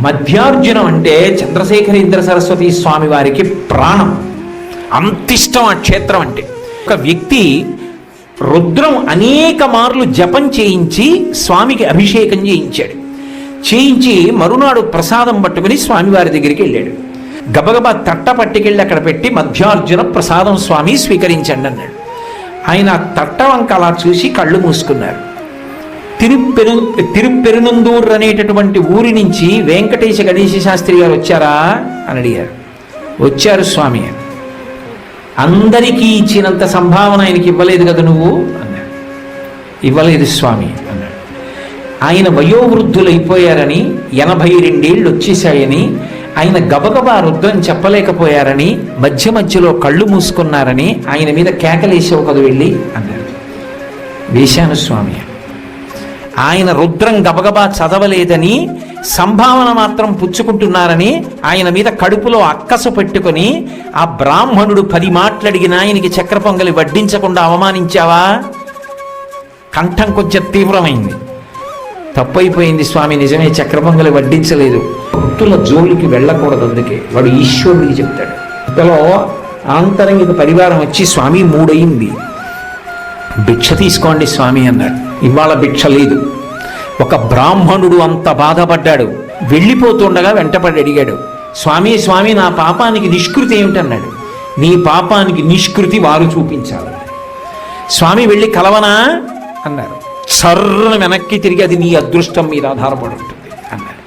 మధ్యార్జునం అంటే చంద్రశేఖరేంద్ర సరస్వతి స్వామి వారికి ప్రాణం, అంతిష్టం ఆ క్షేత్రం అంటే. ఒక వ్యక్తి రుద్రం అనేక మార్లు జపం చేయించి స్వామికి అభిషేకం చేయించి మరునాడు ప్రసాదం పట్టుకుని స్వామివారి దగ్గరికి వెళ్ళాడు. గబగబా తట్ట పట్టుకెళ్ళి అక్కడ పెట్టి మధ్యార్జున ప్రసాదం స్వామి స్వీకరించండి అన్నాడు. ఆయన తట్ట వంక అలా చూసి కళ్ళు మూసుకున్నారు. తిరుప్పెరునందూర్ అనేటటువంటి ఊరి నుంచి వెంకటేశ గణేశ శాస్త్రి గారు వచ్చారా అని అడిగారు. వచ్చారు స్వామి. అందరికీ ఇచ్చినంత సంభావన ఆయనకి ఇవ్వలేదు కదా నువ్వు అన్నాడు. ఇవ్వలేదు స్వామి అన్నాడు. ఆయన వయోవృద్ధులైపోయారని, 82 ఏళ్ళు వచ్చేసాయని, ఆయన గబగబా రుద్రం చెప్పలేకపోయారని, మధ్య మధ్యలో కళ్ళు మూసుకున్నారని ఆయన మీద కేకలేసావు కదా వెళ్ళి అన్నాడు. వేశాను స్వామి. ఆయన రుద్రం గబగబా చదవలేదని, సంభావన మాత్రం పుచ్చుకుంటున్నారని ఆయన మీద కడుపులో అక్కసు పెట్టుకొని ఆ బ్రాహ్మణుడు 10 మాటలడిగిన ఆయనకి చక్ర పొంగలి వడ్డించకుండా అవమానించావా? కంఠం కొంచెం తీవ్రమైంది. తప్పైపోయింది స్వామి, నిజమే చక్ర పొంగలి వడ్డించలేదు. భక్తుల జోలికి వెళ్ళకూడదు, అందుకే వాడు ఈశ్వరుడికి చెప్తాడు. ఇంతలో ఆంతరంగిక పరివారం వచ్చి స్వామి 3 అయింది, భిక్ష తీసుకోండి స్వామి అన్నాడు. ఇవాళ భిక్ష లేదు. ఒక బ్రాహ్మణుడు అంత బాధపడ్డాడు. వెళ్ళిపోతుండగా వెంటపడి అడిగాడు, స్వామి స్వామి నా పాపానికి నిష్కృతి ఏమిటన్నాడు. నీ పాపానికి నిష్కృతి వారు చూపించాలి. స్వామి వెళ్ళి కలవనా అన్నారు. సర్రను వెనక్కి తిరిగి అది నీ అదృష్టం మీద ఆధారపడి ఉంటుంది అన్నాడు.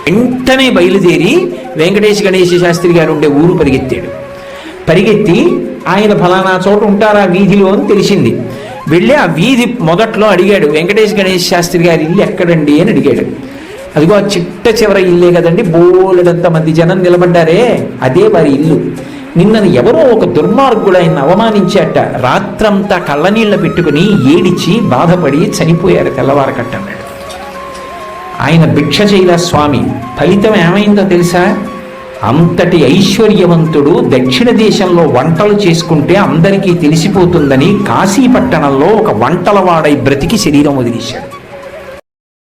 వెంటనే బయలుదేరి వెంకటేశ గణేశ శాస్త్రి గారు ఉండే ఊరు పరిగెత్తి ఆయన ఫలానా చోట ఉంటారా వీధిలో అని తెలిసింది. వెళ్ళి ఆ వీధి మొదట్లో అడిగాడు, వెంకటేశ గణేశ శాస్త్రి గారి ఇల్లు ఎక్కడండి అని అడిగాడు. అదిగో ఆ చిట్ట చివర ఇల్లే కదండి, బోలెడంత మంది జనం నిలబడ్డారే, అదే వారి ఇల్లు. నిన్నను ఎవరో ఒక దుర్మార్గుడు ఆయన అవమానించాట. రాత్రంతా కళ్ళనీళ్ళ పెట్టుకుని ఏడిచి బాధపడి చనిపోయారు తెల్లవారకట్టన్నాడు. ఆయన భిక్ష చేయలే స్వామి. ఫలితం ఏమైందో తెలుసా? అంతటి ఐశ్వర్యవంతుడు దక్షిణ దేశంలో వంటలు చేసుకుంటే అందరికీ తెలిసిపోతుందని కాశీపట్టణంలో ఒక వంటలవాడై బ్రతికి శరీరం వదిలేశాడు.